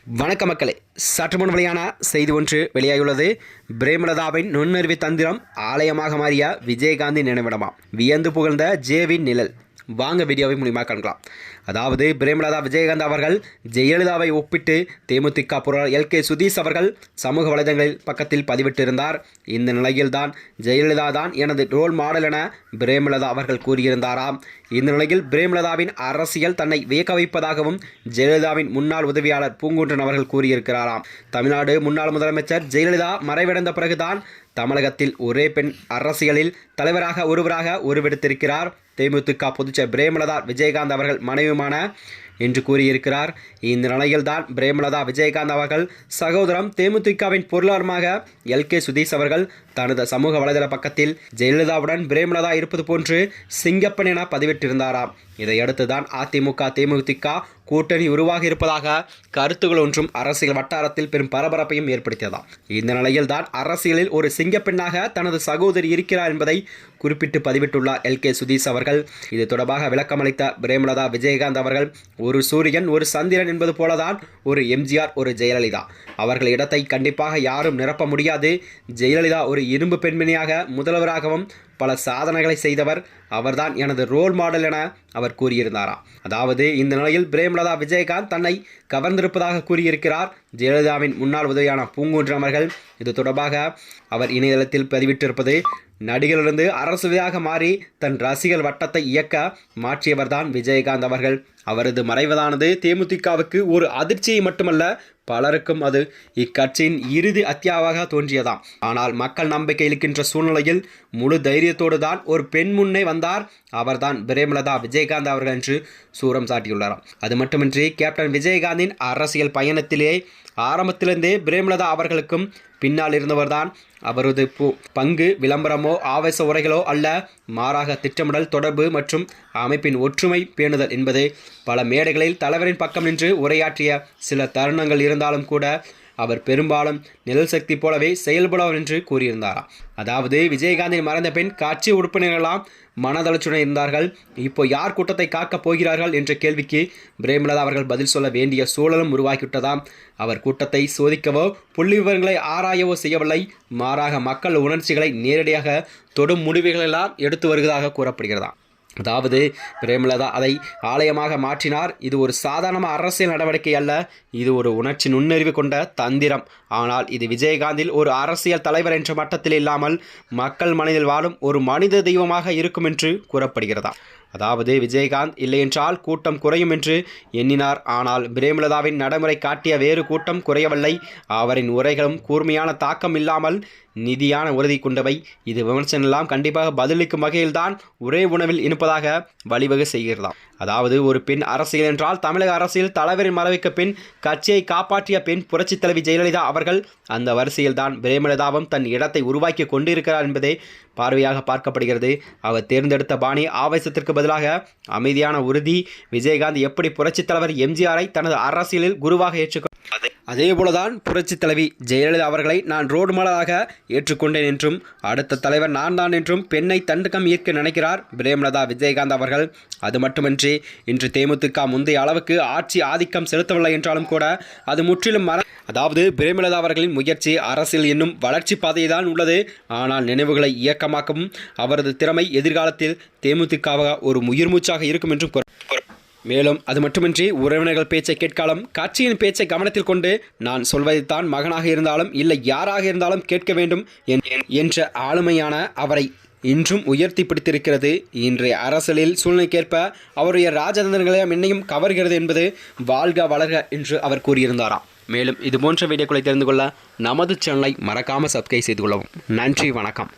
வணக்க மக்களே, சற்று முன் வெளியான செய்தி ஒன்று வெளியாகியுள்ளது. பிரேமலதாவின் நுண்ணறிவு தந்திரம் ஆலயமாக மாறிய விஜயகாந்தின் நினைவிடமாம். வியந்து புகழ்ந்த ஜேவின் நிழல். வாங்க வீடியோவை மூலியமாக காணலாம். அதாவது பிரேமலதா விஜயகாந்த் அவர்கள் ஜெயலலிதாவை ஒப்பிட்டு தேமுதிக பொருளாளர் எல்கே சுதீஷ் அவர்கள் சமூக வலைதளங்களில் பக்கத்தில் பதிவிட்டிருந்தார். இந்த நிலையில்தான் ஜெயலலிதா தான் எனது ரோல் மாடல் என பிரேமலதா அவர்கள் கூறியிருந்தாராம். இந்த நிலையில் பிரேமலதாவின் அரசியல் தன்னை வியக்க வைப்பதாகவும் ஜெயலலிதாவின் முன்னாள் உதவியாளர் பூங்குன்றன் அவர்கள் கூறியிருக்கிறாராம். தமிழ்நாடு முன்னாள் முதலமைச்சர் ஜெயலலிதா மறைவடைந்த பிறகுதான் தமிழகத்தில் ஒரே பெண் அரசியலில் தலைவராக ஒருவராக உருவெடுத்திருக்கிறார் தேமுதிக பொதுச்செயலாளர் பிரேமலதா விஜயகாந்த் அவர்கள் மனைவியுமான என்று கூறியிருக்கிறார். இந்த நிலையில்தான் பிரேமலதா விஜயகாந்த் அவர்கள் சகோதரம் தேமுதிகவின் பொருளாளருமாக எல்கே சுதீஷ் அவர்கள் தனது சமூக வலைதள பக்கத்தில் ஜெயலலிதாவுடன் பிரேமலதா இருப்பது போன்று சிங்கப்பன் என பதிவிட்டிருந்தாராம். இதையடுத்துதான் அதிமுக தேமுதிக கூட்டணி உருவாகி இருப்பதாக கருத்துக்கள் ஒன்றும் அரசியல் வட்டாரத்தில் பெரும் பரபரப்பையும் ஏற்படுத்தியதாம். இந்த நிலையில்தான் அரசியலில் ஒரு சிங்கப்பெண்ணாக தனது சகோதரி இருக்கிறார் என்பதை குறிப்பிட்டு பதிவிட்டுள்ளார் எல்கே சுதீஷ் அவர்கள். இது தொடர்பாக விளக்கமளித்த பிரேமலதா விஜயகாந்த் அவர்கள், ஒரு சூரியன் ஒரு சந்திரன் என்பது போலதான் ஒரு எம்ஜிஆர் ஒரு ஜெயலலிதா. அவர்கள் இடத்தை கண்டிப்பாக யாரும் நிரப்ப முடியாது. ஜெயலலிதா ஒரு இரும்பு பெண்மணியாக முதல்வராகவும் பல சாதனைகளை செய்தவர். அவர்தான் எனது ரோல் மாடல் என அவர் கூறியிருந்தாராம். அதாவது இந்த நிலையில் பிரேமலதா விஜயகாந்த் தன்னை கவர்ந்திருப்பதாக கூறியிருக்கிறார் ஜெயலலிதாவின் முன்னாள் உதவியான பூங்குன்றன் அவர்கள். இது தொடர்பாக அவர் இணையதளத்தில் பதிவிட்டிருப்பது, நடிகரிலிருந்து அரசியலாக மாறி தன் ரசிகர் வட்டத்தை இயக்க மாற்றியவர்தான் விஜயகாந்த் அவர்கள். அவரது மறைவதானது தேமுதிகவுக்கு ஒரு அதிர்ச்சியை மட்டுமல்ல, பலருக்கும் அது இக்கட்சியின் இறுதி அத்தியாயமாக தோன்றியதாம். ஆனால் மக்கள் நம்பிக்கை இருக்கின்ற சூழ்நிலையில் முழு தைரியத்தோடு தான் ஒரு பெண் முன்னே வந்தார். அவர்தான் பிரேமலதா விஜயகாந்த் அவர்கள் என்று சூரம் சாட்டியுள்ளாராம். அது மட்டுமின்றி கேப்டன் விஜயகாந்தின் அரசியல் பயணத்திலே ஆரம்பத்திலிருந்தே பிரேமலதா அவர்களுக்கும் பின்னால் இருந்தவர்தான். அவரது பங்கு விளம்பரமோ ஆவேச உரைகளோ அல்ல, மாறாக திட்டமிடல், தொடர்பு மற்றும் அமைப்பின் ஒற்றுமை பேணுதல் என்பது. பல மேடைகளில் தலைவரின் பக்கம் நின்று உரையாற்றிய சில தருணங்கள் இருந்தாலும் கூட அவர் பெரும்பாலும் நிழல் சக்தி போலவே செயல்படுவார் என்று கூறியிருந்தாராம். அதாவது விஜயகாந்தின் மறைந்த பின் கட்சி உறுப்பினர்களாம் மனதளர்ச்சியுடன் இருந்தார்கள். இப்போ யார் கூட்டத்தை காக்கப் போகிறார்கள் என்ற கேள்விக்கு பிரேமலதா அவர்கள் பதில் சொல்ல வேண்டிய சூழலும் உருவாக்கிவிட்டதாம். அவர் கூட்டத்தை சோதிக்கவோ புள்ளி விவரங்களை ஆராயவோ செய்யவில்லை, மாறாக மக்கள் உணர்ச்சிகளை நேரடியாக தொடும் முடிவுகளெல்லாம் எடுத்து வருவதாக கூறப்படுகிறதாம். அதாவது பிரேமலதா அதை ஆலயமாக மாற்றினார். இது ஒரு சாதாரண அரசியல் நடவடிக்கை அல்ல, இது ஒரு உணர்ச்சி நுண்ணறிவு கொண்ட தந்திரம். ஆனால் இது விஜயகாந்தில் ஒரு அரசியல் தலைவர் என்ற மட்டத்தில் இல்லாமல் மக்கள் மனதில் வாழும் ஒரு மனித தெய்வமாக இருக்கும் என்று கூறப்படுகிறதா. அதாவது விஜயகாந்த் இல்லையென்றால் கூட்டம் குறையும் என்று எண்ணினார். ஆனால் பிரேமலதாவின் நடைமுறை காட்டிய வேறு கூட்டம் குறையவில்லை. அவரின் உரைகளும் கூர்மையான தாக்கம் இல்லாமல் நிதியான உறுதி கொண்டவை. இது விமர்சனெல்லாம் கண்டிப்பாக பதிலளிக்கும் வகையில்தான் ஒரே உணவில் இருப்பதாக வழிவகை செய்கிறதாம். அதாவது ஒரு பெண் அரசியல் என்றால் தமிழக அரசியல் தலைவரின் மறைவுக்கு பின் கட்சியை காப்பாற்றிய பெண் புரட்சித் தலைவி ஜெயலலிதா அவர்கள். அந்த வரிசையில்தான் பிரேமலதாவும் தன் இடத்தை உருவாக்கி கொண்டிருக்கிறார் என்பதே பார்வையாக பார்க்கப்படுகிறது. அவர் தேர்ந்தெடுத்த பாணி ஆவேசத்திற்கு பதிலாக அமைதியான உறுதி. விஜயகாந்த் எப்படி புரட்சித் தலைவர் எம்ஜிஆரை தனது அரசியலில் குருவாக ஏற்றுக்கொண்டார், அதே போலதான் புரட்சித் தலைவி ஜெயலலிதா அவர்களை நான் ரோடு மாடலாக ஏற்றுக்கொண்டேன் என்றும் அடுத்த தலைவர் நான் தான் என்றும் பெண்ணை தண்டுக்கம் ஈர்க்க நினைக்கிறார் பிரேமலதா விஜயகாந்த் அவர்கள். அது மட்டுமின்றி இன்று தேமுதிக முந்தைய அளவுக்கு ஆட்சி ஆதிக்கம் செலுத்தவில்லை என்றாலும் கூட அது முற்றிலும் அதாவது பிரேமலதா அவர்களின் முயற்சி அரசியல் என்னும் வளர்ச்சி பாதையை தான் உள்ளது. ஆனால் நினைவுகளை இயக்கமாக்கவும் அவரது திறமை எதிர்காலத்தில் தேமுதிக ஒரு உயிர்மூச்சாக இருக்கும் என்றும் மேலும் அது மட்டுமின்றி உறவினர்கள் பேச்சை கேட்காலும் கட்சியின் பேச்சை கவனத்தில் கொண்டு நான் சொல்வதைத்தான் மகனாக இருந்தாலும் இல்லை யாராக இருந்தாலும் கேட்க வேண்டும் என்ற ஆளுமையான அவரை இன்றும் உயர்த்தி பிடித்திருக்கிறது. இன்றைய அரசியலில் சூழ்நிலைக்கேற்ப அவருடைய ராஜதந்திரங்களை என்னையும் கவர்கிறது என்பது வாழ்க வளர்க என்று அவர் கூறியிருந்தாராம். மேலும் இதுபோன்ற வீடியோக்களை தெரிந்து கொள்ள நமது சேனலை மறக்காமல் சப்ஸ்கிரைப் செய்து கொள்ளவும். நன்றி, வணக்கம்.